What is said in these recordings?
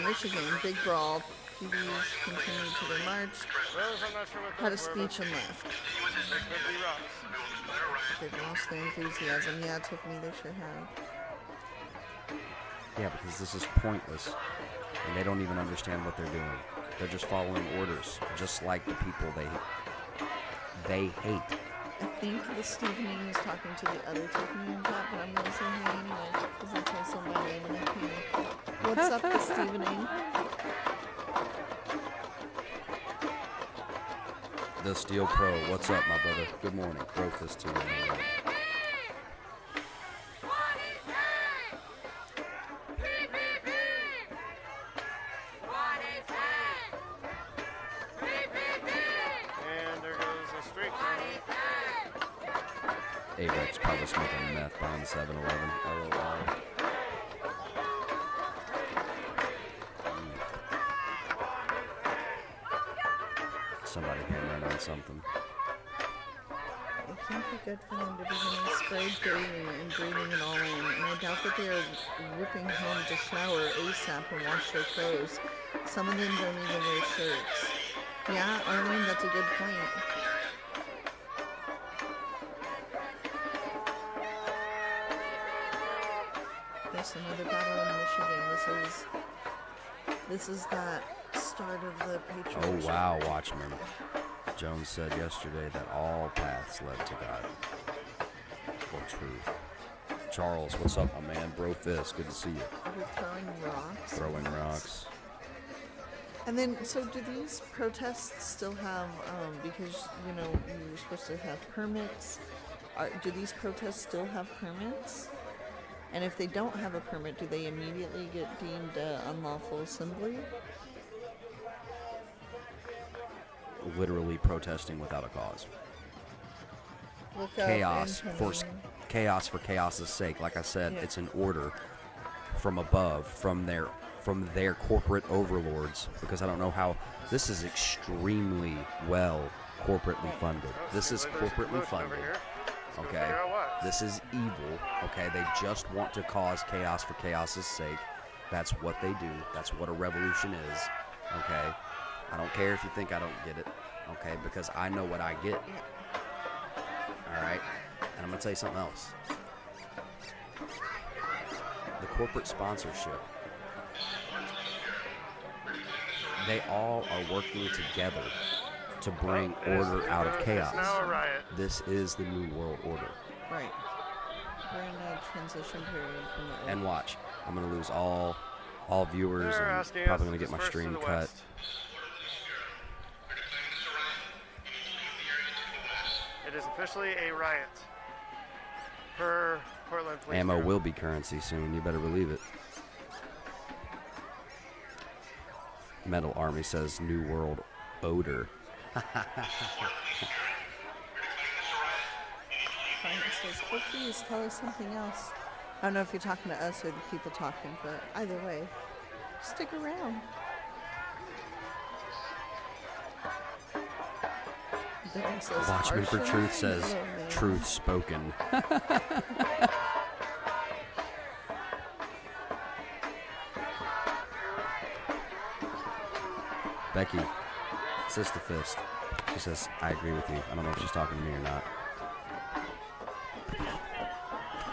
Michigan, big brawl. PBs continued to their march. Had a speech and left. They've lost their enthusiasm. Yeah, Tiffany, they sure have. Yeah, because this is pointless, and they don't even understand what they're doing. They're just following orders, just like the people they hate. I think the Stevening is talking to the other Tiffany in chat, but I'm going to say hey anyway, because that's also my name and I can't. What's up, the Stevening? The Steel Pro, what's up, my brother? Good morning. Broke this too. Avex probably smoking meth behind 7-Eleven. LOL. Somebody hammering on something. It can't be good for them to be getting sprayed daily and breathing it all in, and I doubt that they are whipping home to shower ASAP and wash their clothes. Some of them don't even wear shirts. Yeah, Arlene, that's a good point. There's another battle in Michigan. This is that start of the Patriot. Oh wow, Watchman. Jones said yesterday that all paths led to God. Or truth. Charles, what's up, my man? Bro Fist, good to see you. We're throwing rocks. Throwing rocks. And then, so do these protests still have, because, you know, you're supposed to have permits, do these protests still have permits? And if they don't have a permit, do they immediately get deemed unlawful assembly? Literally protesting without a cause. Look Chaos for chaos's sake. Like I said, Yeah. It's an order from above, from their corporate overlords. Because I don't know how this is extremely well corporately funded. This is corporately funded. Okay, this is evil. Okay, they just want to cause chaos for chaos's sake. That's what they do. That's what a revolution is. Okay, I don't care if you think I don't get it. Okay, because I know what I get. All right, and I'm gonna tell you something else. The corporate sponsorship. They all are working together to bring order out of chaos. This is the New World Order. Right. We're in a transition period from the And watch, I'm going to lose all viewers and probably going to get my stream cut. It is officially a riot. Per Portland Police Ammo Bureau. will be currency soon, you better believe it. Metal Army says New World Odor. Frank says, oh, please tell us something else. I don't know if you're talking to us or the people talking, but either way, stick around. Dylan says, Watchman for "Harsher?" Truth says, Oh, man. truth spoken. Becky, Sister Fist. She says, I agree with you. I don't know if she's talking to me or not.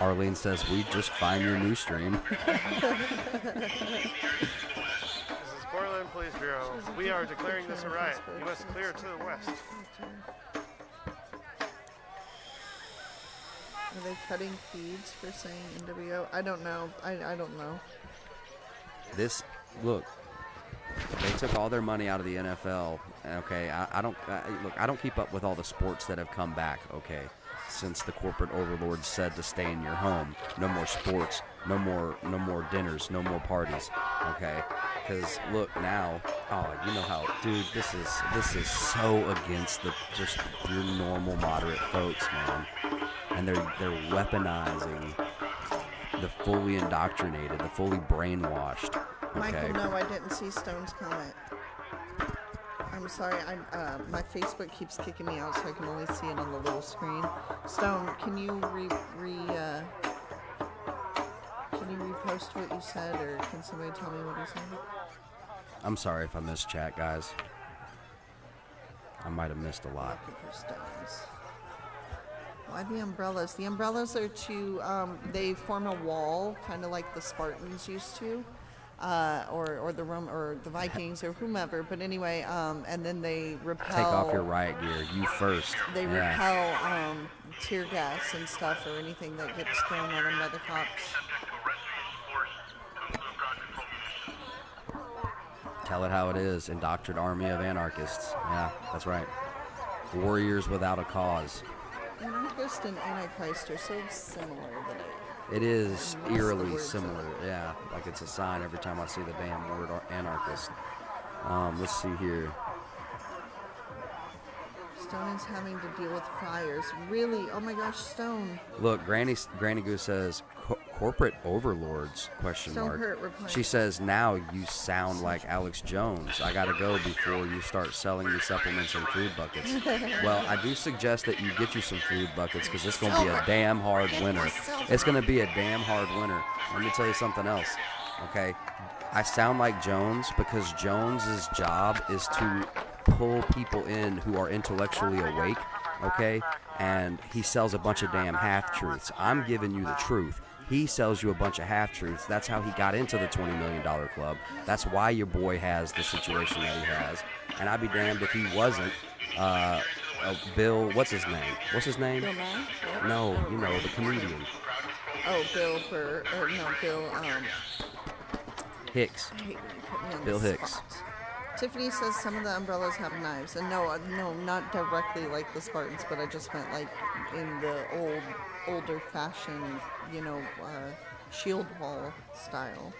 Arlene says, we just find your new stream. This is Portland Police Bureau. We are declaring this a riot. You must clear to the west. Are they cutting feeds for saying NWO? I don't know. I don't know. Look, they took all their money out of the NFL. Okay, I don't keep up with all the sports that have come back. Okay, since the corporate overlords said to stay in your home, no more sports, no more dinners, no more parties. Okay, because look now, you know how, dude, this is so against just your normal moderate folks, man, and they're weaponizing the fully indoctrinated, the fully brainwashed. Okay. Michael, no, I didn't see Stone's comment. I'm sorry, my Facebook keeps kicking me out, so I can only see it on the little screen. Stone, can you repost what you said, or can somebody tell me what he said? I'm sorry if I missed chat, guys. I might have missed a lot. Looking for stones. Why the umbrellas? The umbrellas are to, they form a wall, kind of like the Spartans used to, or the Vikings or whomever. But anyway, and then they repel. Take off your riot gear. You first. They Yeah. repel tear gas and stuff or anything that gets thrown at them by the cops. Tell it how it is. Indoctrinate army of anarchists. Yeah, that's right. Warriors without a cause. Anarchist and Antichrist are so similar that It is the eerily words similar. Yeah, like it's a sign every time I see the damn word anarchist. Let's see here. Stone is having to deal with fires. Really? Oh my gosh, Stone. Look, Granny Goose says corporate overlords ? Stone Kurt replying. She says now you sound like Alex Jones. I gotta go before you start selling me supplements and food buckets. Well, I do suggest that you get you some food buckets because it's gonna be a damn hard winter. It's gonna be a damn hard winter. Let me tell you something else. Okay, I sound like Jones because Jones's job is to pull people in who are intellectually awake, okay? And he sells a bunch of damn half-truths. I'm giving you the truth. He sells you a bunch of half-truths. That's how he got into the $20 million club. That's why your boy has the situation that he has. And I'd be damned if he wasn't Bill, what's his name? What's his name? Bill Nye? What? No, you know, the comedian. Oh, Bill Burr. Or no, Bill, Hicks. I hate when you put me on Bill the Hicks. spot. Tiffany says some of the umbrellas have knives, and no, not directly like the Spartans, but I just meant like in the older fashioned, shield wall style.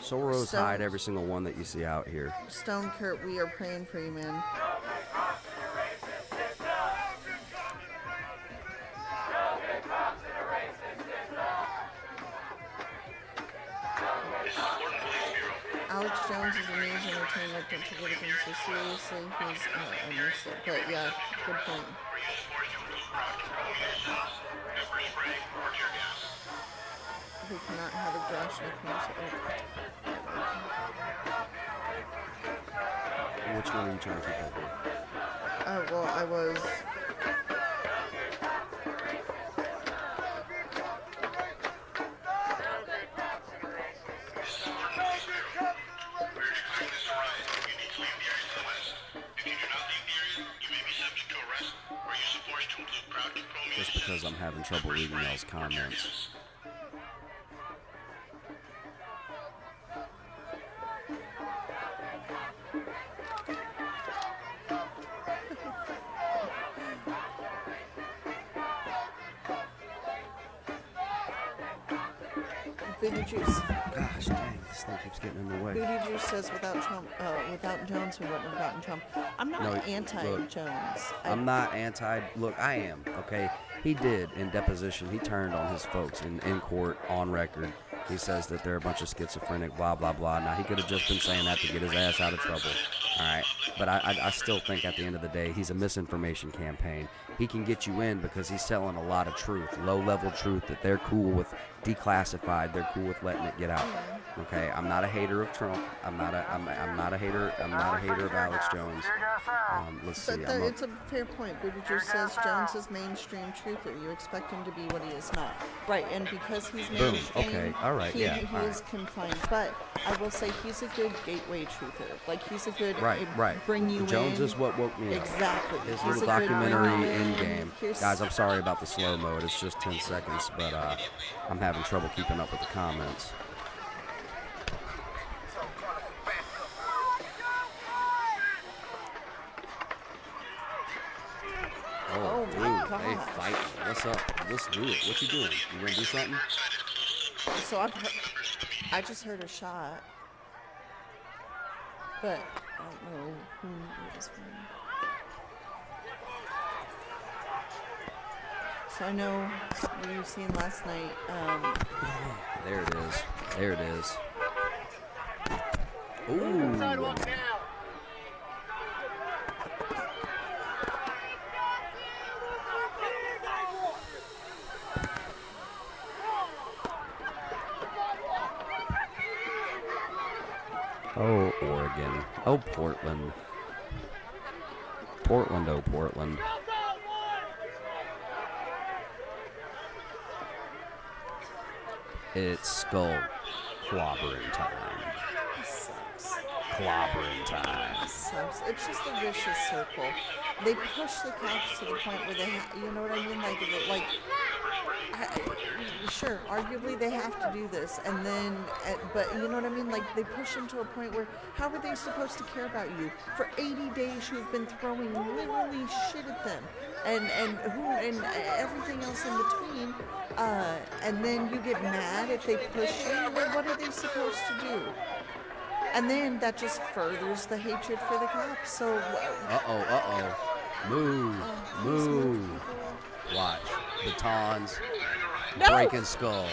Soros Stone- hide every single one that you see out here. Stone Kurt, we are praying for you, man. Alex Jones is a news entertainer. Don't take everything so seriously. He's I missed it, but yeah, good point. We cannot have a Josh Which one are you trying to keep up with? well, I was. Just because I'm having trouble reading y'all's comments. Booty Juice. Gosh dang, this thing keeps getting in the way. Booty Juice says without Jones we wouldn't have gotten Trump. I'm not No, anti-Jones. I'm not anti. Look, I am. Okay, he did in deposition. He turned on his folks in court on record. He says that they're a bunch of schizophrenic, blah blah blah. Now he could have just been saying that to get his ass out of trouble. All right, but I still think at the end of the day he's a misinformation campaign. He can get you in because he's selling a lot of truth, low-level truth that they're cool with declassified. They're cool with letting it get out. Okay, I'm not a hater of Trump. I'm not a hater of Alex Jones. Let's see. But it's a fair point. Buttigieg says Jones is mainstream truther. You expect him to be what he is not. Right, and because he's Boom. mainstream, Okay. All right. he Yeah. all is right. confined. But I will say he's a good gateway truther. Like he's a good Right. bring you Jones in. is what woke me up. Exactly. His He's little a good documentary bring you in in. game. Here's- Guys, I'm sorry about the slow mode. It's just 10 seconds, but I'm having trouble keeping up with the comments. Oh dude, my they gosh. fighting. What's up? Let's do it. What you doing? You gonna do something? So I just heard a shot, but I don't know who it was from. So I know what you seen last night. There it is. There it is. Ooh. Sidewalk now. Oh, Oregon. Oh, Portland. Portland, oh, Portland. It's skull clobbering time. This sucks. Clobbering time. This sucks. It's just a vicious circle. They push the cops to the point where they, you know what I mean? Sure, arguably they have to do this, and then, but you know what I mean? Like, they push them to a point where, how are they supposed to care about you? For 80 days, you've been throwing literally shit at them, and everything else in between, and then you get mad if they push you. Well, what are they supposed to do? And then that just furthers the hatred for the cops. So, Move. Watch. Batons. No! Breaking skulls.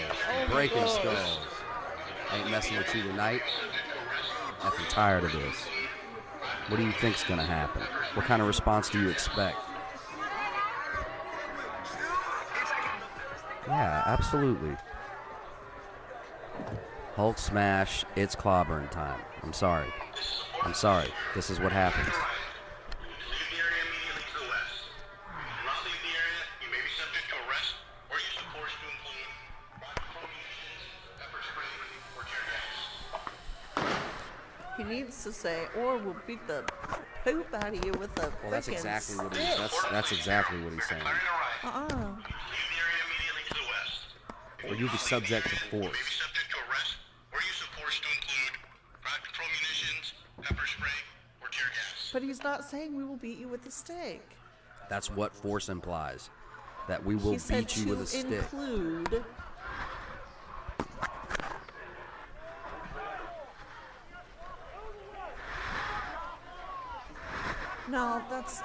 Breaking gosh. skulls. Ain't messing with you tonight. I'm tired of this. What do you think's gonna happen? What kind of response do you expect? Yeah, absolutely. Hulk smash. It's clobbering time. I'm sorry. This is what happens. He needs to say, or we'll beat the poop out of you with a Well, that's frickin' exactly what stick. that's exactly what he's saying. Or you'll be subject to force. But he's not saying we will beat you with a stick. That's what force implies. That we will He said beat you with a stick. include. No,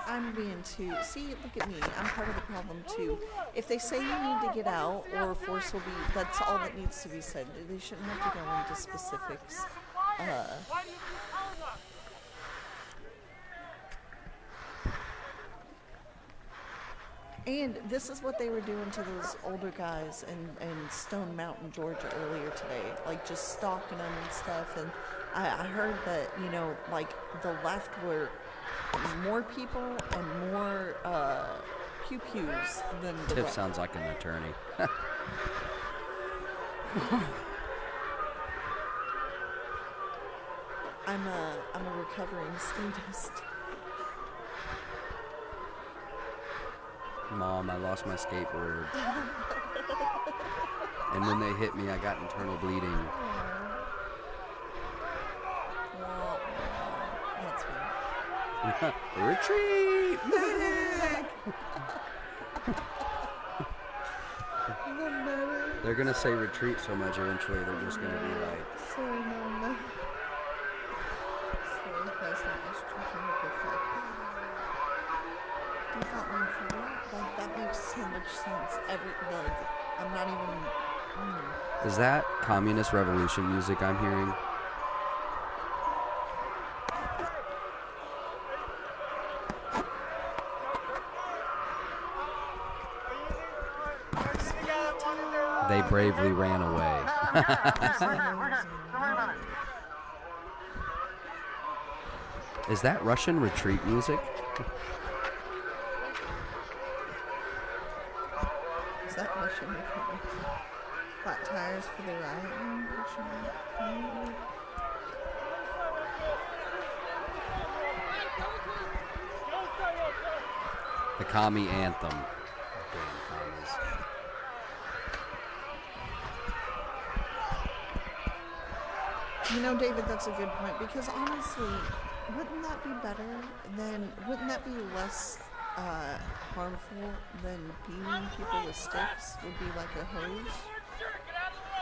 I'm being too. See, look at me. I'm part of the problem too. If they say you need to get out or force will be, that's all that needs to be said. They shouldn't have to go into specifics. And this is what they were doing to those older guys in Stone Mountain, Georgia earlier today. Like, just stalking them and stuff. And I heard that, like, the left were more people and more pew-pews than the Tiff right. sounds like an attorney. I'm a recovering statist. Mom, I lost my skateboard. And when they hit me, I got internal bleeding. Well, that's fine. Retreat! They're gonna say retreat so much eventually they're just gonna be like, Sorry, Mama. Sorry, that's not estrogen effect. Default line for what? Like, that makes so much sense. I'm not even. is that communist revolution music I'm hearing? They bravely ran away. Is that Russian retreat music? Is that Russian? Flat tires for the riot? The commie anthem. Damn commies. David, that's a good point, because honestly, wouldn't that be better wouldn't that be less harmful than beating people with sticks? Would be like a hose?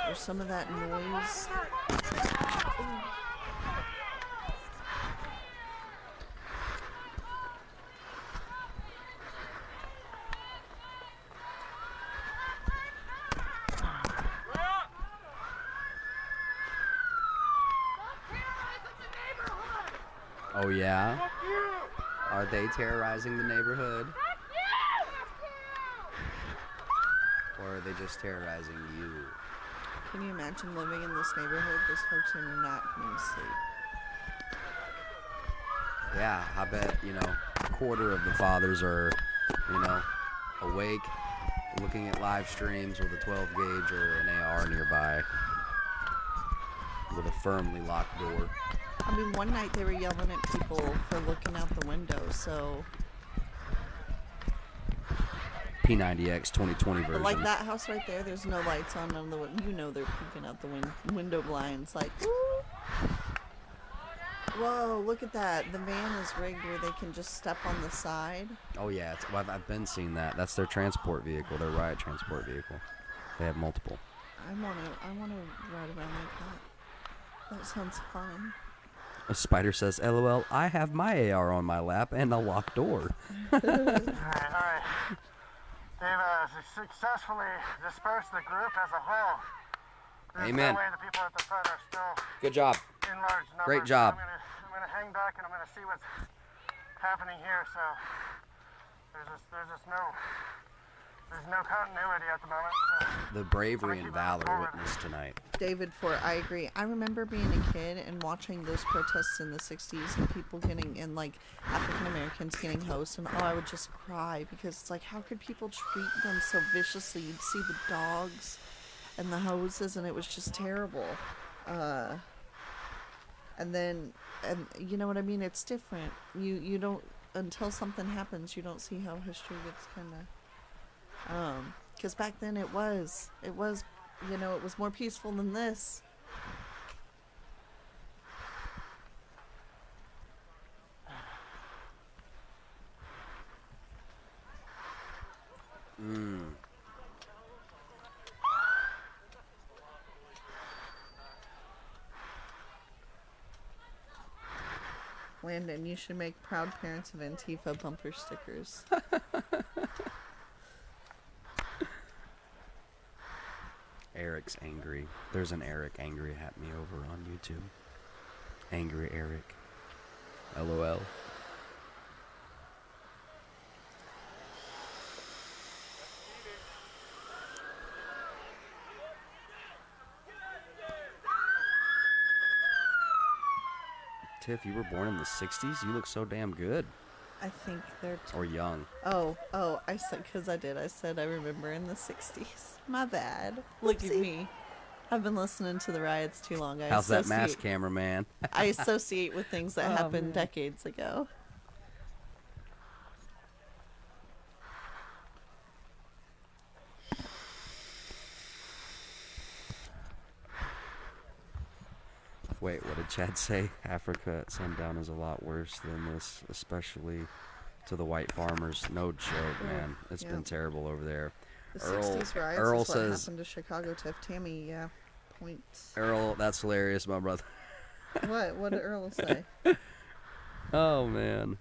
Or some of that noise? Oh yeah? Are they terrorizing the neighborhood? Or are they just terrorizing you? Can you imagine living in this neighborhood? Those folks are not coming to sleep. Yeah, I bet, a quarter of the fathers are, awake, looking at live streams with a 12 gauge or an AR nearby with a firmly locked door. I mean, one night they were yelling at people for looking out the window, so... P90X 2020 version. But like that house right there, there's no lights on none of the... You know they're peeking out the window blinds, like, woo! Whoa, look at that. The van is rigged where they can just step on the side. Oh, yeah. I've been seeing that. That's their transport vehicle, their riot transport vehicle. They have multiple. I wanna ride around like that. That sounds fun. A spider says, LOL, I have my AR on my lap and a locked door. All right. They've successfully dispersed the group as a whole. There's Amen. no way the people at the front are still Good job. in large numbers. Great job. I'm gonna hang back and I'm gonna see what's happening here. So there's no continuity at the moment. So The bravery and valor witnessed tonight. David Fort, I agree. I remember being a kid and watching those protests in the 60s and people like African Americans getting hosed, and I would just cry because it's like, how could people treat them so viciously? You'd see the dogs and the hoses, and it was just terrible. And you know what I mean? It's different. You don't, until something happens, you don't see how history gets kind of, because back then it was, it was more peaceful than this. Landon, you should make Proud Parents of Antifa bumper stickers. Eric's angry. There's an Eric angry at me over on YouTube. Angry Eric. LOL. Tiff, you were born in the 60s? You look so damn good. I think they're... Or young. Oh, I said, because I said I remember in the 60s. My bad. Look at me. I've been listening to the riots too long. How's that mask, cameraman? I associate with things that happened decades ago. Wait, what did Chad say? Africa at sundown is a lot worse than this, especially to the white farmers. No joke, man. It's been terrible over there. The 60s riots Earl is what says, happened to Chicago, Tiff. Tammy, points. Earl, that's hilarious, my brother. What did Earl say? Oh, man.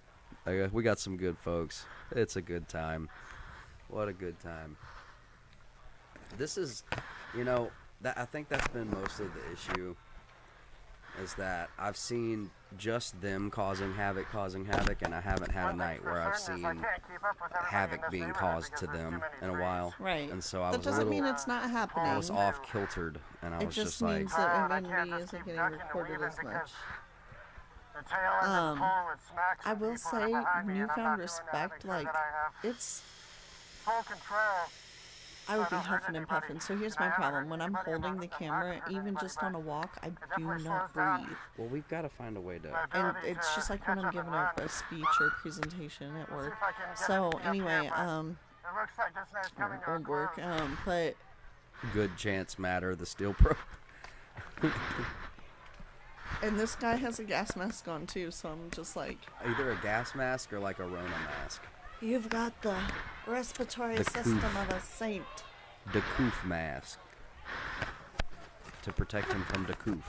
We got some good folks. It's a good time. What a good time. This is, I think that's been most of the issue, is that I've seen just them causing havoc, and I haven't had a night where I've seen havoc being caused to them in a while. Right. And so I that was doesn't mean it's not happening. I was off-kiltered, and I it was just just like... means that MNB isn't getting recorded as much. I will say, newfound respect, like, it's... full control. I would be huffing and puffing. So here's my problem. When I'm holding the camera, even just on a walk, I do not breathe. Well, we've got to find a way to... And it's just like when I'm giving a speech or presentation at work. So anyway, old work, but... Good chance matter, the Steel Pro. And this guy has a gas mask on too, so I'm just like... Either a gas mask or like a Rona mask. You've got the respiratory system of a saint. The Coof mask. To protect him from the Coof.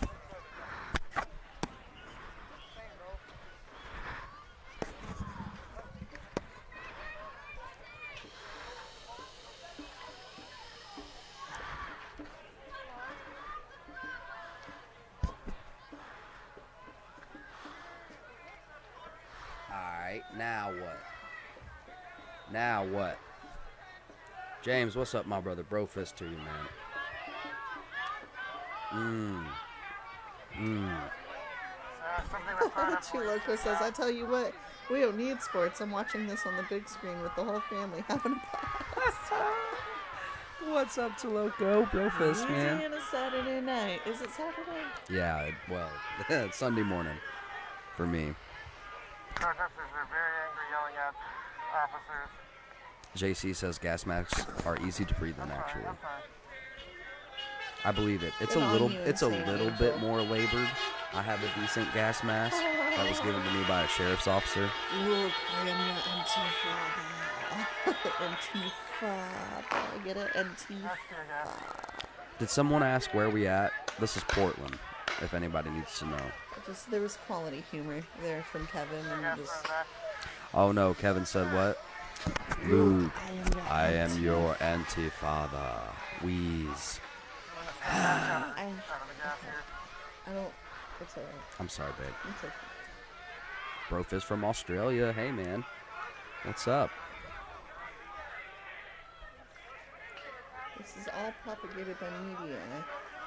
Alright, now what? Now what? James, what's up, my brother? Bro fist to you, man. So Two Loco says, I tell you what, we don't need sports. I'm watching this on the big screen with the whole family having a blast. What's up to Loco? Brofist, Easy man. on a Saturday night. Is it Saturday? Yeah, well, it's Sunday morning for me. Protesters are very angry, yelling at officers. JC says gas masks are easy to breathe in, actually. I'm sorry. I believe it. It's Good a on little you, it's a Insane little Angel. bit more labored. I have a decent gas mask that was given to me by a sheriff's officer. Look, I am your Antifa. Antifa. Get it? Antifa. Did someone ask where we at? This is Portland, if anybody needs to know. Just there was quality humor there from Kevin, and just Oh no, Kevin said what? Luke, I am Antifa. your anti-father. Wheeze. I don't. It's alright. I'm sorry, babe. It's okay. Brofist from Australia. Hey, man. What's up? This is all propagated by media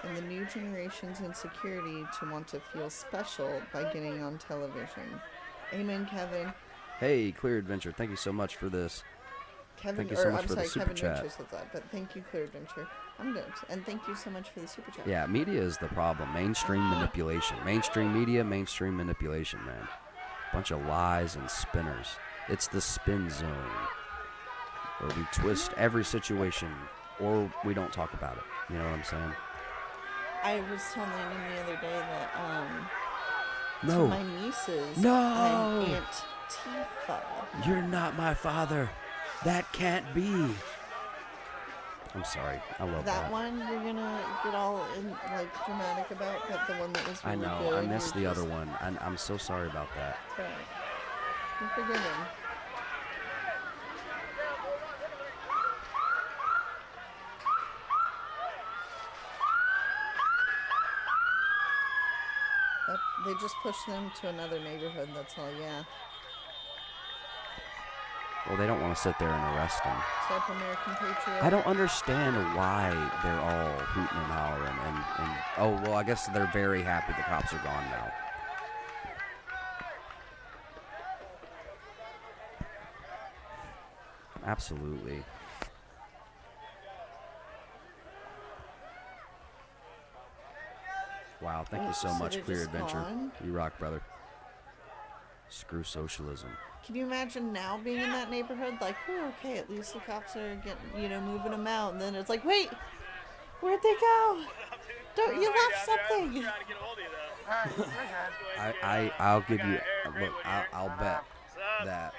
and the new generation's insecurity to want to feel special by getting on television. Amen, Kevin. Hey, Clear Adventure. Thank you so much for this. Kevin, Thank you so much I'm for the sorry, super Kevin chat. Venture says that, but thank you, Clear Adventure. I'm good. And thank you so much for the super chat. Yeah, media is the problem. Mainstream manipulation. Mainstream media, mainstream manipulation, man. Bunch of lies and spinners. It's the spin zone, where we twist every situation, or we don't talk about it. You know what I'm saying? I was telling him the other day that to No, my nieces, No! I'm Antifa. you're not my father. That can't be. I'm sorry. I love that. That one you're gonna get all in, like dramatic about, but the one that was I really know. good. I missed you're the other just- one. I'm so sorry about that. It's all right. You're forgiven. They just pushed them to another neighborhood, that's all, yeah. Well, they don't want to sit there and arrest him. Stop American Patriot. I don't understand why they're all hooting and hollering. And oh, well, I guess they're very happy the cops are gone now. Absolutely. Wow, thank you so So much, they're Clear just Adventure. gone? You rock, brother. Screw socialism. Can you imagine now being in that neighborhood? Like, oh, okay, at least the cops are getting, moving them out. And then it's like, wait, where'd they go? Don't you left something? I'll give you, look, I'll bet that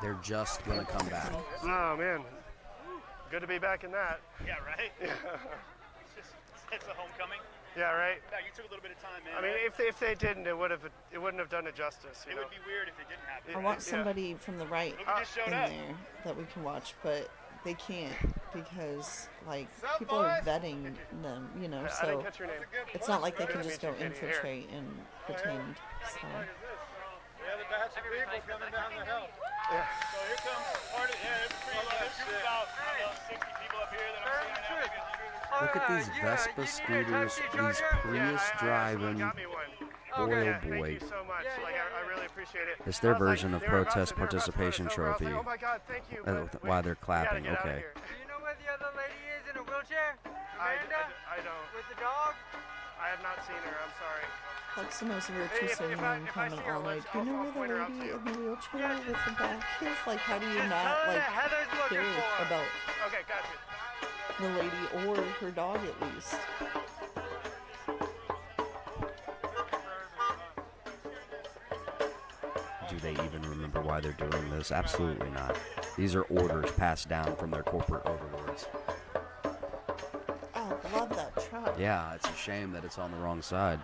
they're just going to come back. Oh, man. Good to be back in that. Yeah, right? It's a homecoming. Yeah, right? No, you took a little bit of time, man. I mean, if they didn't, it wouldn't have done it justice, it you know? would be weird if it didn't happen. I want Yeah. somebody from the right Look who just showed in up. there that we can watch, but they can't because, like, people are vetting them, I didn't so catch your name. it's not like they can Good to just meet go you, Katie. Here. infiltrate and pretend. So. We have a batch of people coming down the hill. So here comes part of there's a pretty large group, about 60 people up here that I'm seeing right now. Look at these Vespa scooters, these Prius I driving. got me one. Boy, Yeah, oh boy. thank you so much. I really appreciate it. It's their I was like, version of they were about protest to- they were about to participation run us over. I was like, trophy. oh my God, thank you. but Why they're we gotta clapping, get out of okay. here. Do you know where the other lady is in a wheelchair? I Amanda? don't. With the dog? I have not seen her. I'm sorry. That's the most virtuous If I- Indian if I comment see her, all night. let's- Do you know I'll where point her the out to lady you. in the wheelchair with the back is? Like, how do you Just not, tell her like, that Heather's looking care for her. about Okay, gotcha. the lady or her dog at least? Do they even remember why they're doing this? Absolutely not. These are orders passed down from their corporate overlords. Oh, I love that truck. Yeah, it's a shame that it's on the wrong side.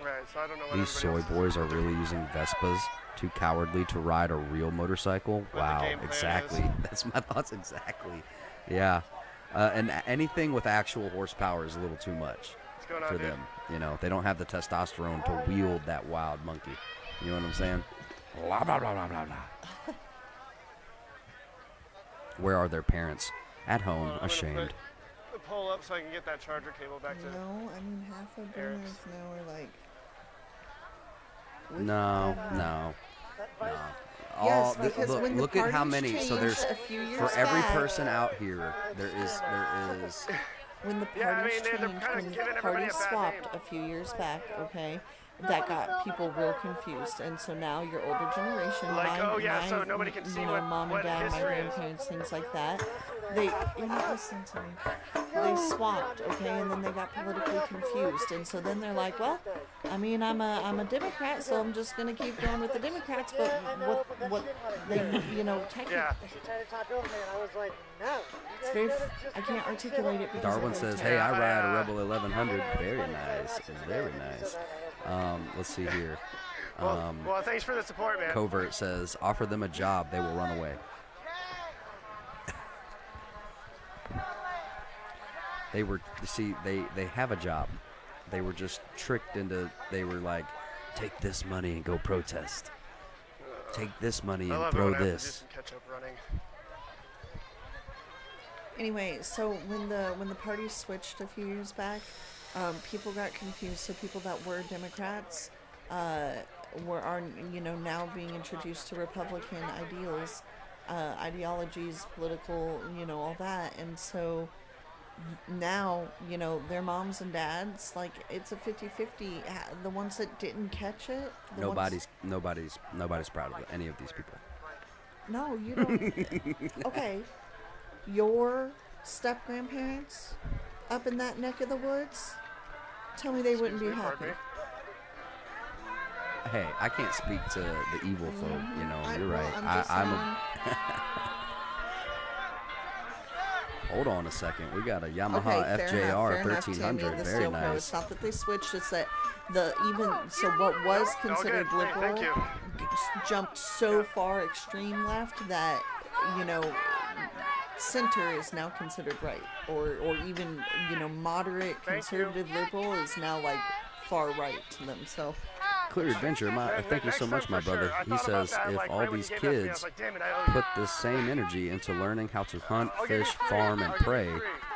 Right, so I don't know what These soy everybody else boys are really using Vespas, too cowardly to ride a real motorcycle. the Wow, game plan exactly. is. That's my thoughts exactly. Yeah. And anything with actual horsepower is a little too much What's going on, for dude? them. You know, they don't have the testosterone to wield that wild monkey. You know what I'm saying? Blah, blah, blah, blah, blah, blah. Where are their parents? At home, I'm gonna ashamed. put the pole up so I can get that charger cable back to. No, I mean half of Eric's. boomers now are like. with No, that. no. Yes, All, because look, when the look at how parties many. So changed there's a few years for every back, person out here, there is. when the Yeah, I parties mean, they're changed, kinda when giving the everybody parties a bad swapped name. a few years back, okay, that got people real confused, and so now your older generation, Like, my, oh, yeah, my so nobody can see you know, what- mom what and dad, my history is. grandparents, things like that, you're not listening to me. They swapped, okay, and then they got politically confused, and so then they're like, well, I mean, I'm a Democrat, so I'm just gonna keep going with the Democrats, but what they, you know, technically. Yeah. She tried to talk over me, and I was like, no. It's very, I can't articulate it because Darwin it's says, very "Hey, I ride a Yeah. Rebel 1100." Very nice, very nice. Let's see here. Well, thanks for the support, man. Covert says, "Offer them a job, they will run away." They were, see, they have a job. They were just tricked into. They were like, "Take this money and go protest. Take this money I and love it throw when I have to do this." some catch-up running. Anyway, so when the party switched a few years back, people got confused. So people that were Democrats are now being introduced to Republican ideologies, political, all that, and so now their moms and dads, like, it's a 50-50. The ones that didn't catch it, Nobody's proud of any of these people. No, you don't. Okay. Your step grandparents up in that neck of the woods, tell me they wouldn't be Excuse me, pardon happy. me? Hey, I can't speak to the evil folk. You're right. I'm Hold on a second. We got a okay, Yamaha fair FJR enough, 1300. Tammy, the Very Steel Pro. nice. It's not that they switched; it's that what was considered good. liberal Thank you. jumped so far extreme left that center is now considered right, or even moderate Thank conservative liberal is now like far right to them. So. Clear Adventure, thank you so much, my brother. He says if all these kids put the same energy into learning how to hunt, fish, farm, and prey,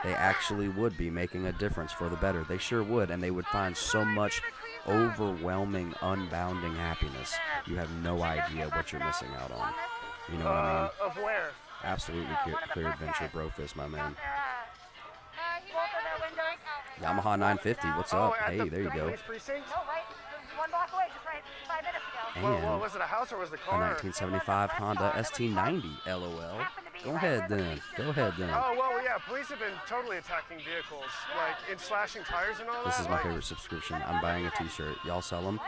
they actually would be making a difference for the better. They sure would, and they would find so much overwhelming, unbounding happiness. You have no idea what you're missing out on. You know what I mean? Of where? Absolutely Clear Adventure, Brofist, my man. Yamaha 950, what's up? at Hey, the there you go. police precinct? No, right? One block away, just right 5 minutes ago. Well, And was it a house or was the a car? 1975 Honda ST90, LOL. Go ahead then. Go ahead then. Oh, well, yeah, police have been totally attacking vehicles, like in slashing tires and all that. This is my like, favorite subscription. I'm buying a t-shirt. Y'all sell them?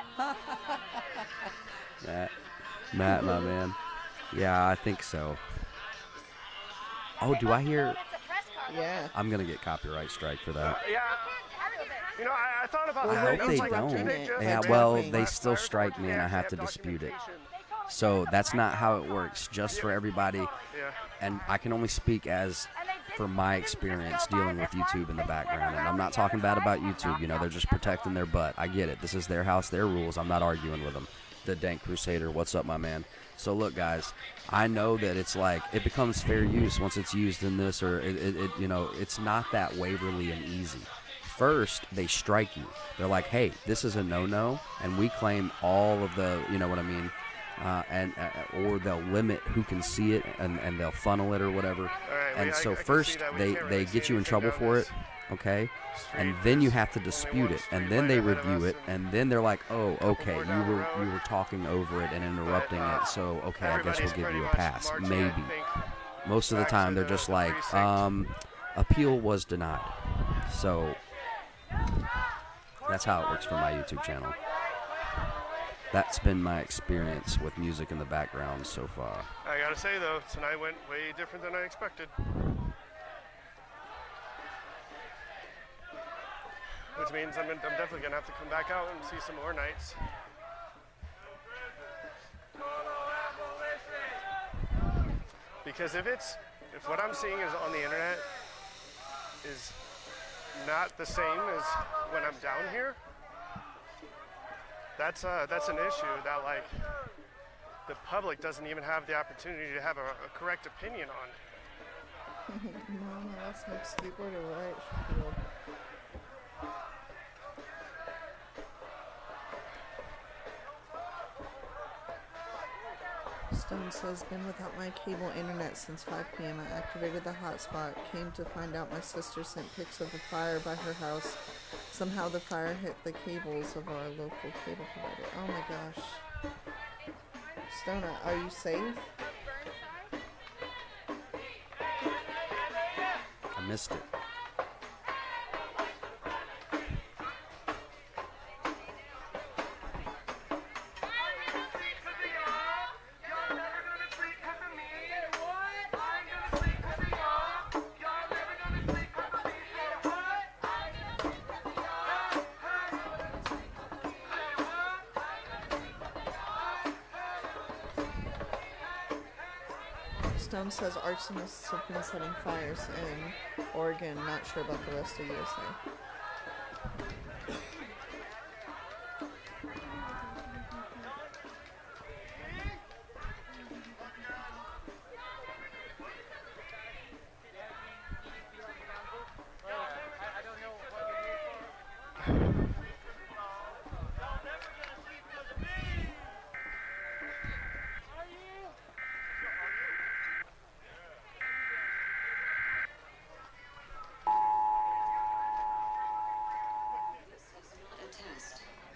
Matt, my man. Yeah, I think so. Oh, do I hear? Yeah. I'm going to get copyright strike for that. Yeah. You know, I thought about Well, that. I and hope I was they like, do don't. they just Yeah, They're well, dropping. they still strike me and I have to dispute it. So that's not how it works. Just for everybody, Yeah. and I can only speak as for my experience dealing with YouTube in the background. And I'm not talking bad about YouTube. They're just protecting their butt. I get it. This is their house, their rules. I'm not arguing with them. The Dank Crusader, what's up, my man? So look, guys, I know that it's like it becomes fair use once it's used in this, or it's not that Waverly and easy. First, they strike you. They're like, hey, this is a no-no, and we claim all of the, you know what I mean, or they'll limit who can see it, and they'll funnel it or whatever. right, And I so can see first, that. We they can't really get see you in anything trouble down for this it, okay? And street. then you There's have to only dispute one it, street and then right they ahead of review us it, and then they're like, oh, okay, more you down the were road. talking over it and interrupting it, so okay, I guess Everybody's we'll give pretty you a much pass, marching, I maybe. think. Most of the back time, to they're the- just the like, precinct. appeal was denied. So that's how it works for my YouTube channel. That's been my experience with music in the background so far. I gotta say though, tonight went way different than I expected. Which means I'm definitely gonna have to come back out and see some more nights. Because if what I'm seeing is on the internet is not the same as when I'm down here, that's an issue that like the public doesn't even have the opportunity to have a correct opinion on. Mom, I lost my skateboard at Riot Field. Stone says, been without my cable internet since 5 p.m. I activated the hotspot, came to find out my sister sent pics of a fire by her house. Somehow the fire hit the cables of our local cable provider. Oh my gosh. Stone, are you safe? I missed it. Stone says arsonists have been setting fires in Oregon. Not sure about the rest of USA.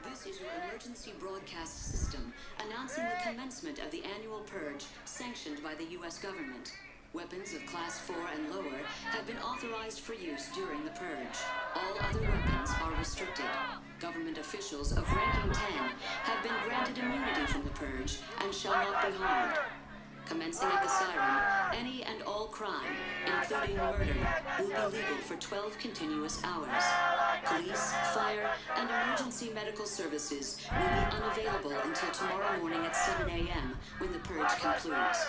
This is your emergency broadcast system announcing the commencement of the annual purge sanctioned by the U.S. government. Weapons of Class 4 and lower have been authorized for use during the purge. All other weapons are restricted. Government officials of ranking 10 have been granted immunity from the purge and shall not be harmed. Commencing at the siren, any and all crime, including murder, will be legal for 12 continuous hours. Police, fire, and emergency medical services will be unavailable until tomorrow morning at 7 a.m. when the purge concludes.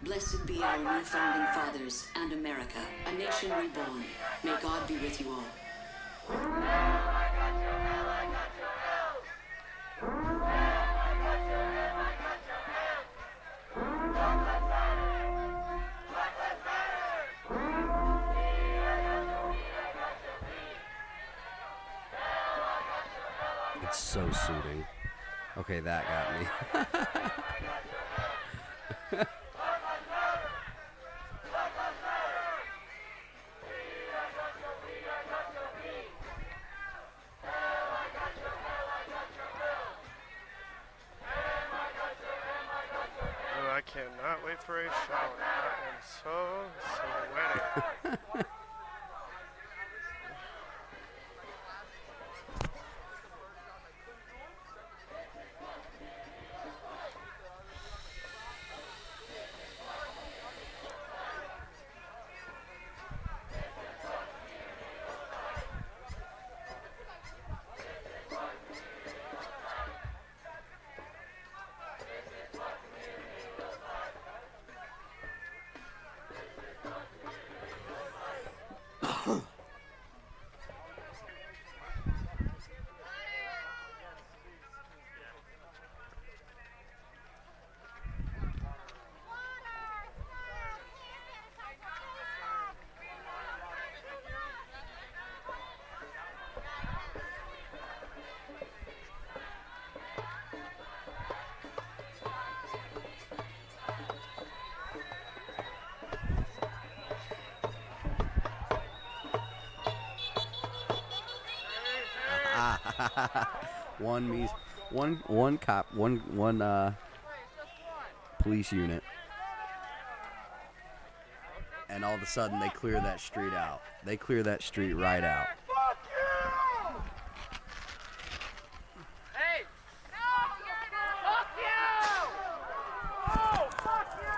Blessed be our new founding fathers and America, a nation reborn. May God be with you all. It's so soothing. Okay, that got me. Oh, I cannot wait for a shower. I am so sweaty. One cop, one police unit, and all of a sudden they clear that street out. They clear that street right out. Hey! Fuck you! Oh, fuck you!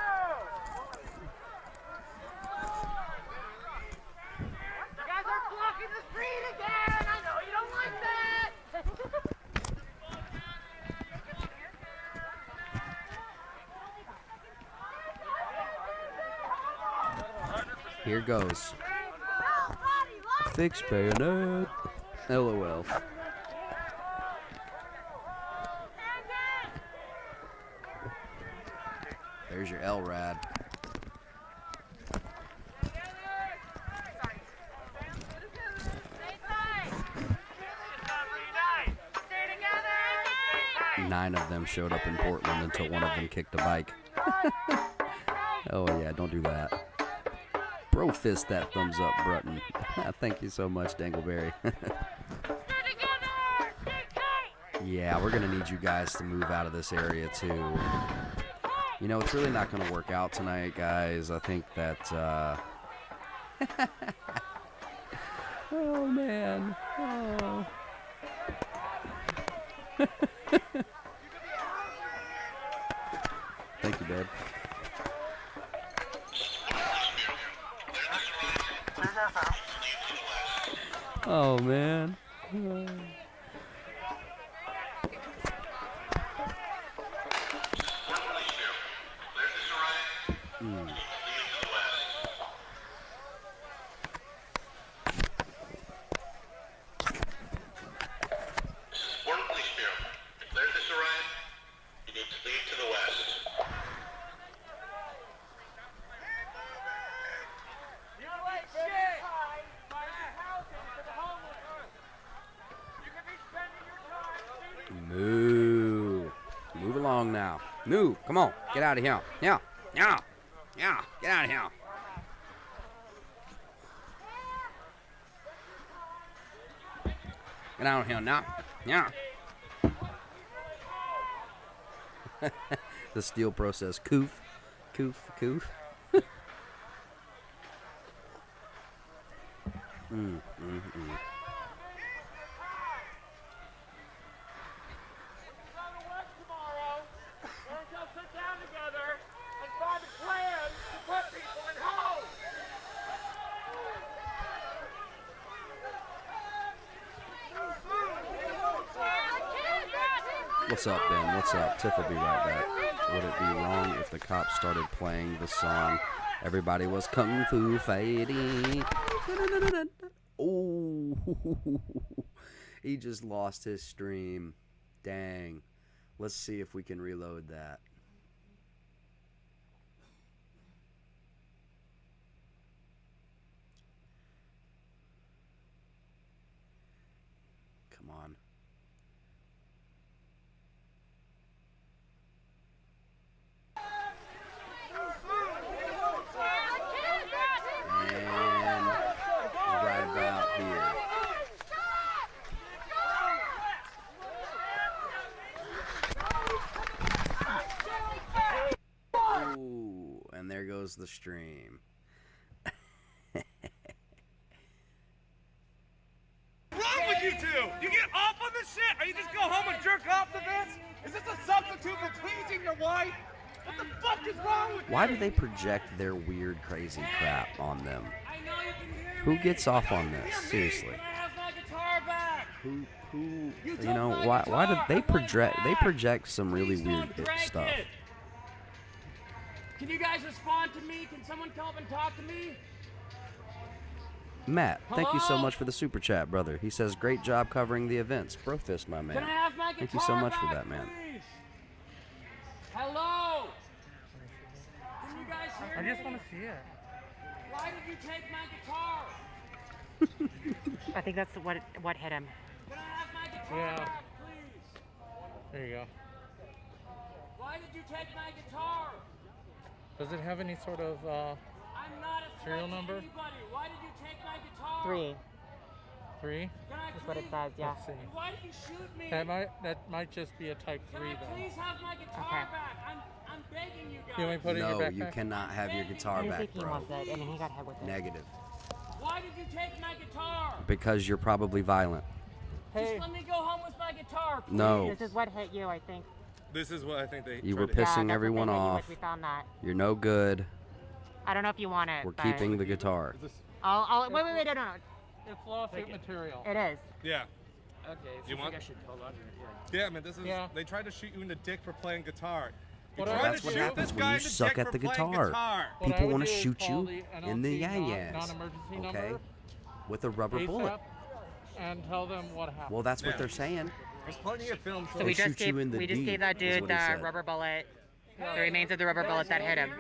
You guys are blocking the street again! I know you don't like that! Here goes. Fix bayonet. LOL. There's your LRAD. 9 of them showed up in Portland until one of them kicked a bike. Oh, yeah, don't do that. Bro fist that thumbs up, Brutton. Thank you so much, Dangleberry. Yeah, we're going to need you guys to move out of this area, too. You know, it's really not going to work out tonight, guys. I think that, oh, man. Oh. Thank you, babe. Oh, man. Move. Move along now. Move. Come on. Get out of here. Yeah. Yeah. Yeah. Get out of here. Get out of here now. Yeah. The steel process. Coof. Coof. Coof. What's up, Ben? What's up? Tiff will be right back. Would it be wrong if the cops started playing the song Everybody Was Kung Fu Fighting? Oh, he just lost his stream. Dang. Let's see if we can reload that. Come on. And right about here. Ooh, and there goes the stream. What's wrong with you two? You get off on this shit, or you just go home and jerk off to this? Is this a substitute for pleasing your wife? What the fuck is wrong with you? Why do they project their weird, crazy crap on them? Who gets off on this? Seriously. Who, you know, why do they project some really weird stuff? Can you guys respond to me? Can someone come up and talk to me? Matt, thank you so much for the super chat, brother. He says, great job covering the events. Bro fist, my man. Can I have my Thank you so much for that, man. Please? Hello? Can you guys hear me? I just want to see it. Why did you take my guitar? I think that's what hit him. Can I have my guitar back, please? There you go. Why did you take my guitar? Does it have any sort of I'm not a serial threat to number? anybody. Why did you take my guitar? 3? Can I That's what it please- says, yeah. And why did you shoot me? That might just be a type 3 Can I though. please have my guitar Okay. back? I'm begging you guys. You want me to put it in your No, backpack? you cannot have your guitar Let me see back, if he bro. wants it, and he got hit with it. Negative. Why did you take my guitar? Because you're probably violent. Just let me go home with my guitar, please. No. This is what hit you, I think. This is what I think they You were tried to- pissing that's everyone what they hit you off. with. We found that. You're no good. I don't know if you want it. We're but keeping the guitar. wait, no. It's lawsuit material. It is. Yeah. Okay, You want? I should hold on to it. Yeah, man, this is. Yeah. They tried to shoot you in the dick for playing guitar. You Well, tried that's to what shoot happens this when guy you in the suck dick at for the playing guitar. What I People would want to do is shoot call you the in the NLT yang-yangs. non-emergency Okay? number With a rubber bullet. ASAP and tell them what happened. Well, that's what Yeah. they're saying. There's plenty of films. So They we just shoot gave you in the we just D, gave that is dude what he the said. rubber bullet. The remains of the rubber bullet that hit him.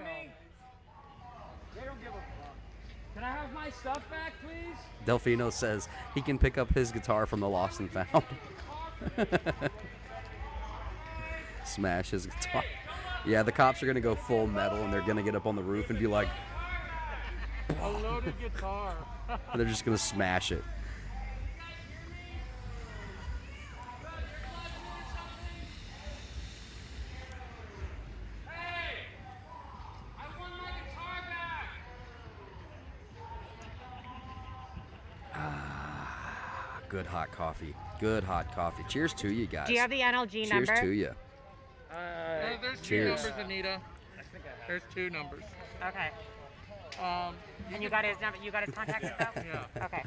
Can I have my stuff back, please? Delfino says he can pick up his guitar from the lost and found. Smash his guitar. Yeah, the cops are gonna go full metal and they're gonna get up on the roof and be like, A loaded guitar. and they're just gonna smash it. Good hot coffee. Good hot coffee. Cheers to you guys. Do you have the NLG number? Cheers to you. There's Cheers. 2 numbers, Anita. There's 2 numbers. Okay. And you got his number? You got his contact info? Yeah. Okay.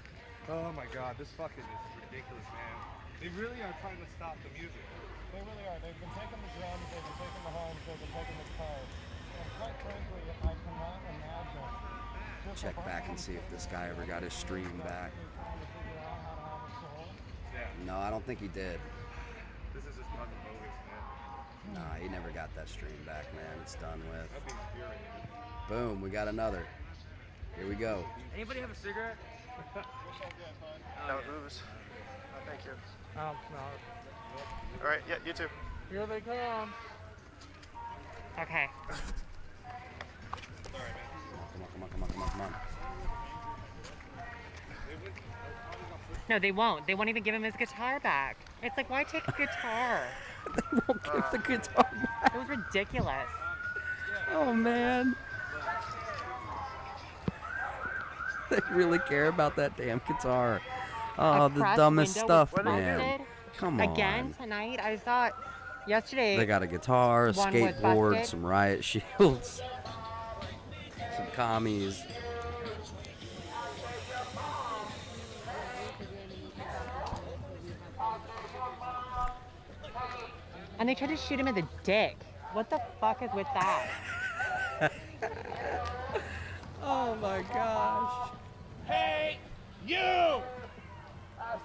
Oh my God, this fucking is ridiculous, man. They really are trying to stop the music. They really are. They've been taking the drums, they've been taking the horns, they've been taking the guitars. And quite frankly, I cannot imagine. Check back and see if this guy ever got his stream back. No, I don't think he did. This is just fucking bogus, man. Nah, he never got that stream back, man. It's done with. That'd be infuriating. Boom, we got another. Here we go. Anybody have a cigarette? No, booze. Thank you. No. All right, yeah, you too. Here they come. Okay. Come on. No, they won't. They won't even give him his guitar back. It's like, why take a guitar? They won't give the guitar back. It was ridiculous. Oh, man. They really care about that damn guitar. Oh, A the crushed dumbest window stuff, was man. busted. Come on. Again tonight, I saw it yesterday. They got a guitar, a One was skateboard, busted. some riot shields, some commies. And they tried to shoot him in the dick. What the fuck is with that? Oh my gosh. Hey, you! I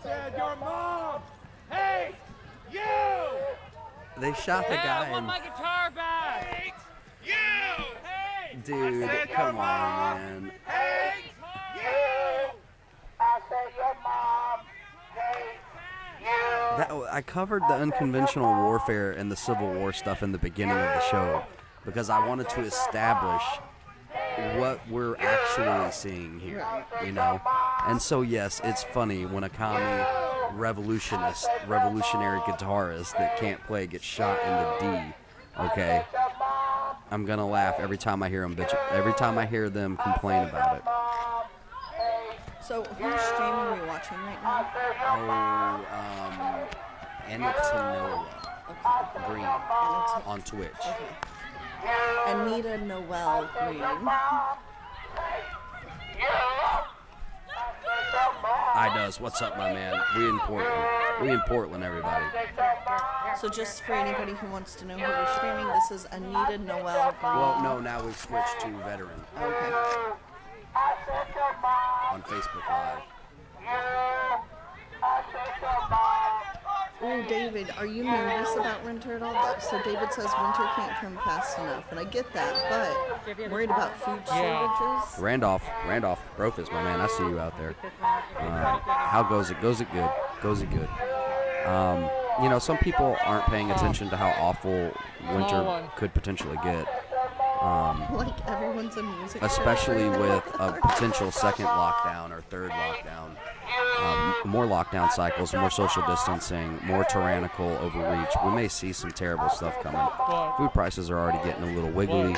said your mom! Hey, you! They shot the Hey, guy I want and my guitar back! Hey, you! Hey! dude, said come your on, mom. man. Hey, you! I said your mom! Hey, you! I covered the unconventional warfare and the Civil War stuff in the beginning of the show because I wanted to establish what we're actually seeing here, you know? And so, yes, it's funny when a commie revolutionary guitarist that can't play gets shot in the D, okay? I'm gonna laugh every time I hear them bitch, every time I hear them complain about it. So whose stream are we watching right now? Oh, Anitonoa Green on Twitch. Anita Noel Green. I does. What's up, my man? We in Portland. We in Portland, everybody. So just for anybody who wants to know who we're streaming, this is Anita Noel Green. Well, no, now we've switched to Veteran Okay. on Facebook Live. Oh, David, are you nervous about winter at all? So David says winter can't come fast enough, and I get that, but worried about food shortages. Randolph, Brofist, my man. I see you out there. How goes it? Goes it good? Goes it good? You know, some people aren't paying attention to how awful winter could potentially get. Like everyone's a music Especially fan. with a potential second lockdown or third lockdown. More lockdown cycles, more social distancing, more tyrannical overreach. We may see some terrible stuff coming. Food prices are already getting a little wiggly.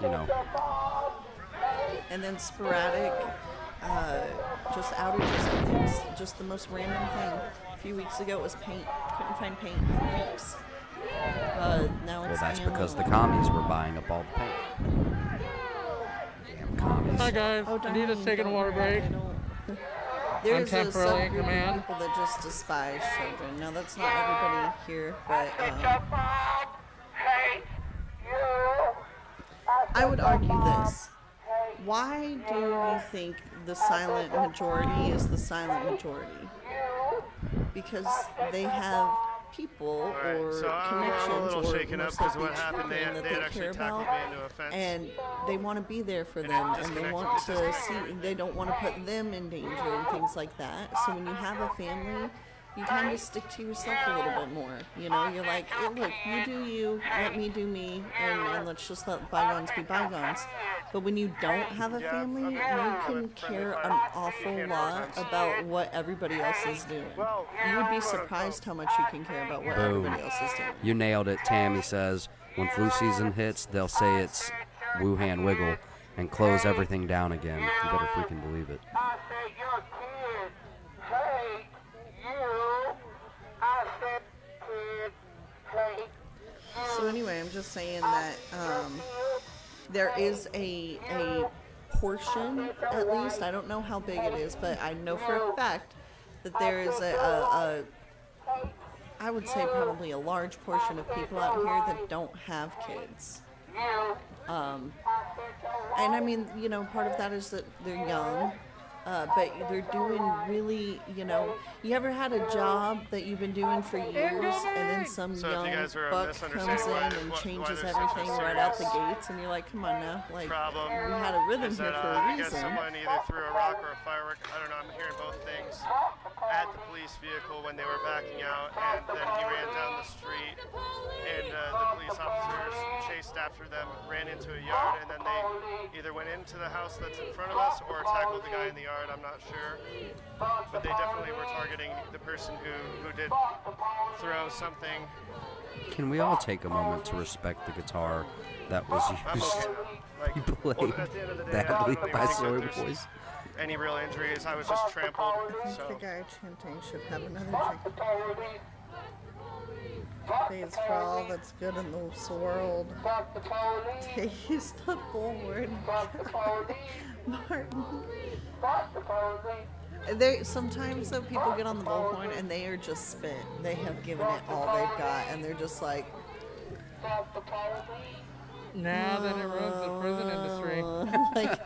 You know. And then sporadic, just outages of things. Just the most random thing. A few weeks ago it was paint. Couldn't find paint for weeks. Now Well, it's that's ammo. because the commies were buying up all the paint. Damn commies. Hi guys, Oh, I need a second water break. There's a temporarily in subgroup of command. people that just despise children. Now that's not everybody here, but I would argue this. Why do you think the silent majority is the silent majority? Because they have people or so I'm a connections little or shaken up most because likely what happened, they children that had they actually care tackled about, me into a fence. and they want to be there for And them, it and they disconnected want me. to see. They don't want to put them in danger and things like that. So when you have a family you kind of stick to yourself a little bit more. You know, you're like, hey, look, you do you, let me do me, and let's just let bygones be bygones. But when you don't have a family, you can care an awful lot about what everybody else is doing. You would be surprised how much you can care about what everybody else is doing. You nailed it. Tammy says, when flu season hits, they'll say it's Wuhan Wiggle and close everything down again. You better freaking believe it. I said your kids hate you. I said kids hate you. So anyway, I'm just saying that there is a portion, at least, I don't know how big it is, but I know for a fact that there is I would say probably a large portion of people out here that don't have kids. And I mean, you know, part of that is that they're young, but they're doing really, you know, you ever had a job that you've been doing for years and then some young buck comes in and changes everything right out the gates and you're like, come on now, like, we had a rhythm here for a reason. Someone either threw a rock or a firework, I don't know, I'm hearing both things, at the police vehicle when they were backing out, and then he ran down the street, and the police officers chased after them, ran into a yard, and then they either went into the house that's in front of us or tackled the guy in the yard, I'm not sure. But they definitely were targeting the person who did throw something. Can we all take a moment to respect the guitar that was used played badly by Soy Boys? Any real injuries, I was just trampled. I think the guy chanting should have another drink. Praise for all that's good in this world. Taste the bullword. Martin. Sometimes though people get on the bullhorn and they are just spent. They have given it all they've got and they're just like, now that it runs the prison industry. like,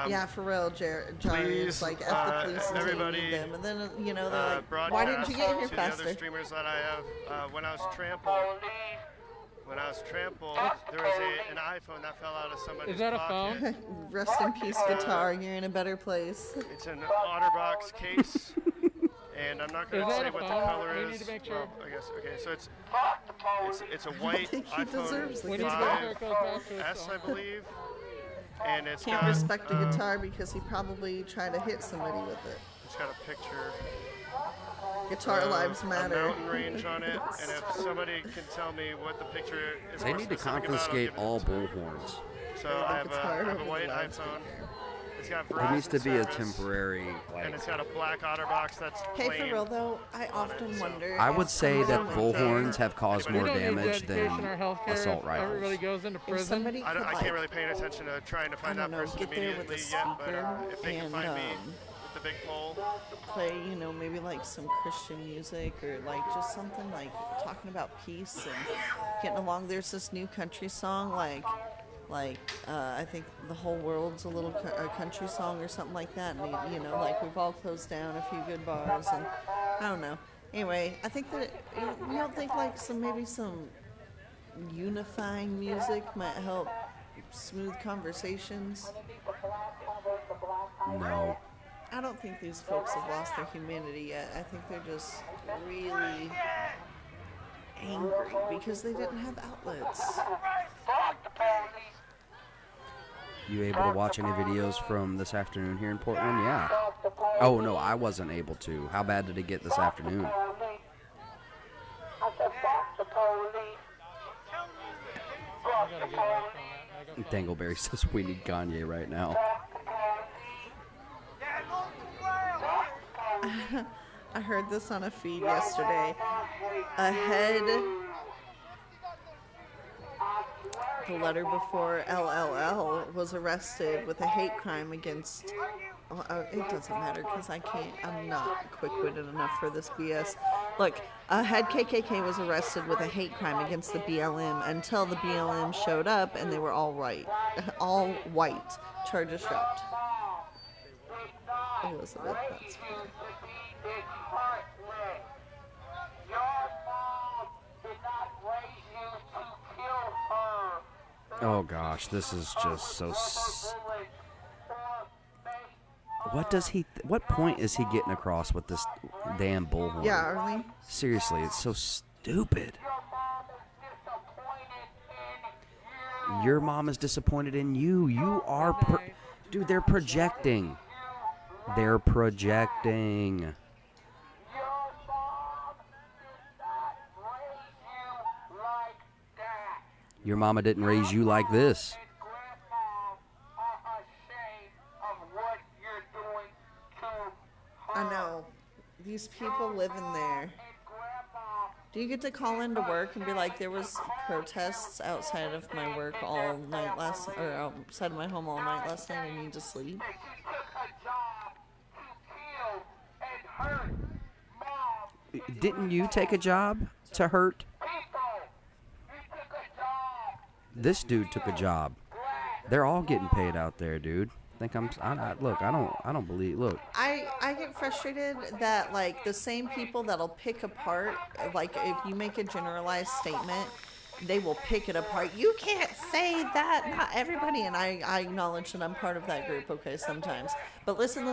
yeah, for real, Johnny. It's like, F the police until you need them. And then, you know, they're like, why didn't you get here to faster? The other streamers that I have, when I was trampled, there was an iPhone that fell out of somebody's Is that a pocket. phone? Rest in peace, guitar. You're in a better place. It's an OtterBox case, and I'm not going to Is say that a what the phone? color We is. need to make sure. Well, I guess, okay, so it's a white think he deserves the iPhone guitar. 5S, I believe. And it's Can't got, respect a guitar because he probably tried to hit somebody with it. It's got a picture. Guitar lives A matter. mountain range on it, and if somebody can tell me what the picture is, They more need to specific confiscate about, I'll all give it to them. bullhorns. So Yeah, I have guitar a over the white loudspeaker. iPhone. It's got There needs to Verizon be a service, temporary, and it's like, got a black OtterBox that's Hey, plain. for real though, I often so- wonder. I would if say that someone went bullhorns there, have caused We more don't need damage education than or healthcare assault if rifles. everybody goes into If prison. somebody I could, can't like, really pay attention to trying to I find don't that know, person get there with a immediately yet, but speaker if they can and find me with the big pole. play, you know, maybe like some Christian music or like just something like talking about peace and getting along. There's this new country song, like I think the whole world's a little a country song or something like that. And you know, like we've all closed down a few good bars, and I don't know. Anyway, I think that you don't think like maybe some unifying music might help smooth conversations. No. I don't think these folks have lost their humanity yet. I think they're just really angry because they didn't have outlets. You able to watch any videos from this afternoon here in Portland? Yeah. Oh, no, I wasn't able to. How bad did it get this afternoon? Dangleberry says we need Kanye right now. I heard this on a feed yesterday. A head, the letter before LLL, was arrested with a hate crime against. It doesn't matter because I'm not quick-witted enough for this BS. Look, a head KKK was arrested with a hate crime against the BLM until the BLM showed up and they were all white, charges dropped. Elizabeth, that's fine. Oh gosh, this is just so. What does he? What point is he getting across with this damn bullhorn? Yeah, Arlene. Seriously, it's so stupid. Your mom is disappointed in you. You are, dude. They're projecting. They're projecting. Your mama didn't raise you like this. I know. These people live in there. Do you get to call into work and be like, there was protests outside of my work all night or outside of my home all night last night, I need to sleep? Didn't you take a job to hurt? This dude took a job. They're all getting paid out there, dude. Look, I don't believe. Look, I get frustrated that like the same people that'll pick apart, like if you make a generalized statement, they will pick it apart. You can't say that. Not everybody, and I acknowledge that I'm part of that group. Okay, sometimes, but listen.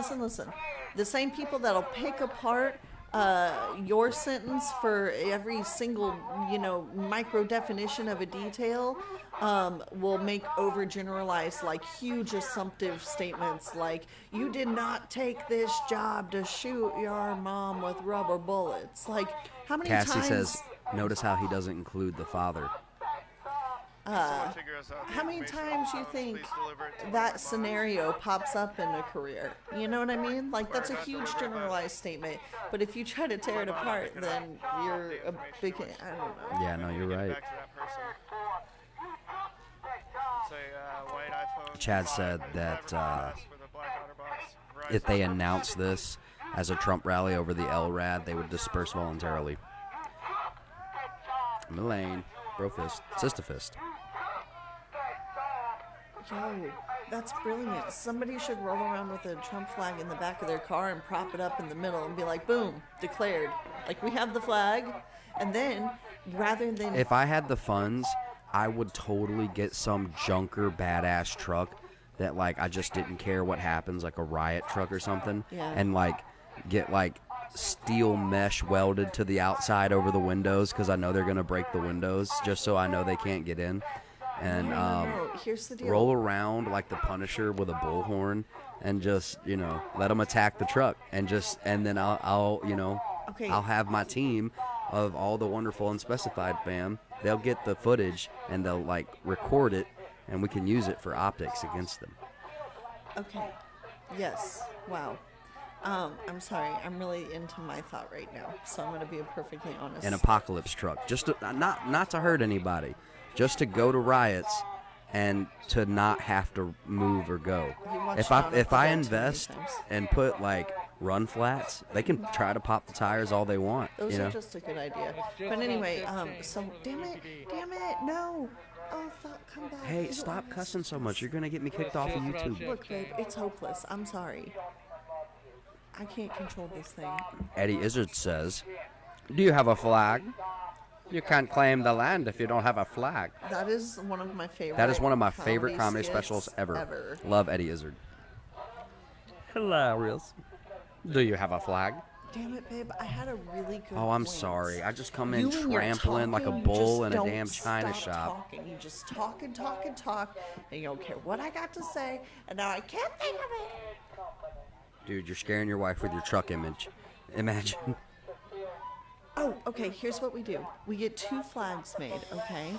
The same people that'll pick apart your sentence for every single, micro definition of a detail, will make overgeneralized, like huge assumptive statements like, you did not take this job to shoot your mom with rubber bullets. Like, how many Cassie times... says, notice how he doesn't include the father. How many times you think that scenario pops up in a career? You know what I mean? Like, that's a huge generalized statement. But if you try to tear it apart, then you're a big... I don't know. Yeah, no, you're right. Chad said that if they announce this as a Trump rally over the LRAD, they would disperse voluntarily. Elaine, bro fist, sister fist. Yo, that's brilliant. Somebody should roll around with a Trump flag in the back of their car and prop it up in the middle and be like, boom, declared. Like, we have the flag. And then, rather than... If I had the funds, I would totally get some junker badass truck that, like, I just didn't care what happens, like a riot truck or something. Yeah. And, like, get, like, steel mesh welded to the outside over the windows because I know they're going to break the windows just so I know they can't get in. And No. Here's the deal. roll around like the Punisher with a bullhorn and just, let them attack the truck and then I'll have my team of all the wonderful Unspecified fam. They'll get the footage and they'll like record it and we can use it for optics against them. Okay. Yes. Wow. I'm sorry. I'm really into my thought right now, so I'm going to be perfectly honest. An apocalypse truck, just to, not to hurt anybody, just to go to riots and to not have to move or go. If I invest and put like run flats, they can try to pop the tires all they want. Those are just a good idea. But anyway, so damn it, no. Oh, come back. Hey, stop cussing so much. You're gonna get me kicked off of YouTube. Look, babe, it's hopeless. I'm sorry. I can't control this thing. Eddie Izzard says, "Do you have a flag? You can't claim the land if you don't have a flag." That is one of my favorite. That is one of my favorite comedy specials ever. Love Eddie Izzard. Hilarious. Do you have a flag? Damn it, babe. I had a really good Oh, I'm point. sorry. I just come in trampling like a bull in a damn china shop. Talking. You just talk, and you don't care what I got to say, and now I can't think of it. Dude, you're scaring your wife with your truck image. Imagine. Oh, okay, here's what we do. We get 2 flags made, okay?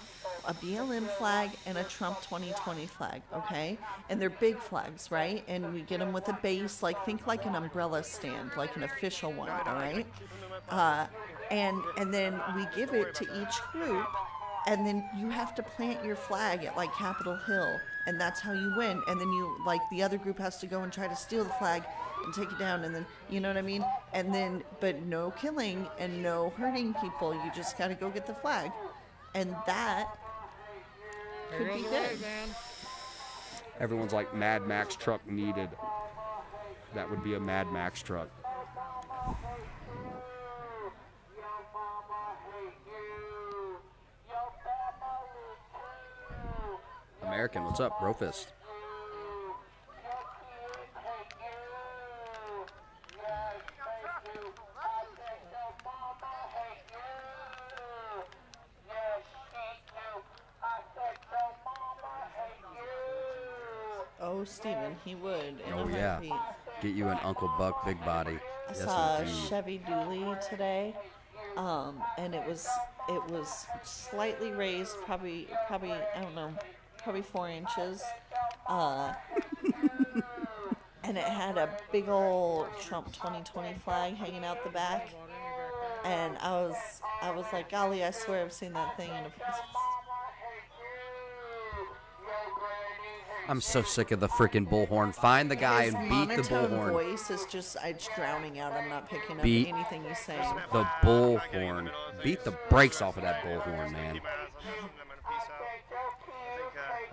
A BLM flag and a Trump 2020 flag, okay? And they're big flags, right? And we get them with a base, like, think like an umbrella stand, like an official one, all right? And then we give it to each group, and then you have to plant your flag at, like, Capitol Hill, and that's how you win. And then you, like, the other group has to go and try to steal the flag and take it down, and then, you know what I mean? And then, but no killing and no hurting people. You just got to go get the flag. And that could be good. Everyone's like, Mad Max truck needed. That would be a Mad Max truck. American, what's up, Brofist? Oh, Steven, he would. In Oh a yeah, heartbeat. get you an Uncle Buck big body. I Yes, saw a indeed. Chevy Dually today, and it was slightly raised, probably I don't know, probably 4 inches, and it had a big old Trump 2020 flag hanging out the back, and I was like, golly, I swear I've seen that thing in a. I'm so sick of the freaking bullhorn. Find the guy His and beat the monotone bullhorn. voice is just, it's drowning out. I'm not picking up Beat anything he's saying. the bullhorn. Beat the brakes off of that bullhorn, man.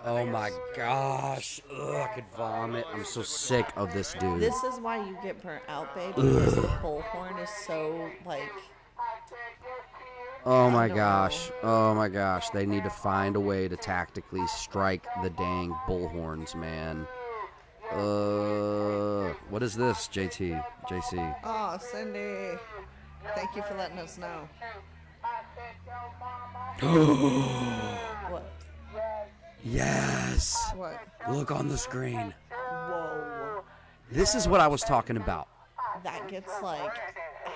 Oh my gosh. Ugh, I could vomit. I'm so sick of this dude. This is why you get burnt out, babe, because the bullhorn is so, like... Oh my gosh. Oh my gosh. They need to find a way to tactically strike the dang bullhorns, man. What is this, JC? Oh, Cindy. Thank you for letting us know. What? Yes. What? Look on the screen. Whoa. This is what I was talking about. That gets like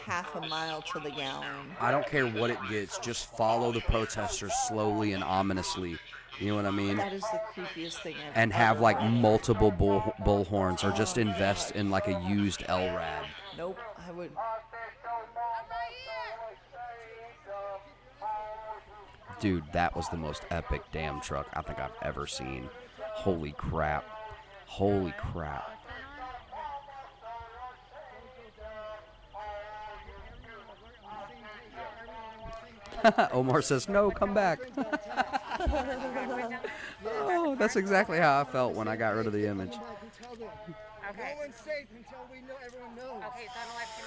half a mile to the gallon. I don't care what it gets. Just follow the protesters slowly and ominously. You know what I mean? That is the creepiest thing I've And have ever like heard. multiple bullhorns, or just invest in like a used LRAD. Nope, I would. Dude, that was the most epic damn truck I think I've ever seen. Holy crap. Holy crap. Omar says, no, come back. Oh, that's exactly how I felt when I got rid of the image. Okay. No one's safe until we know everyone knows. Okay, so on the live stream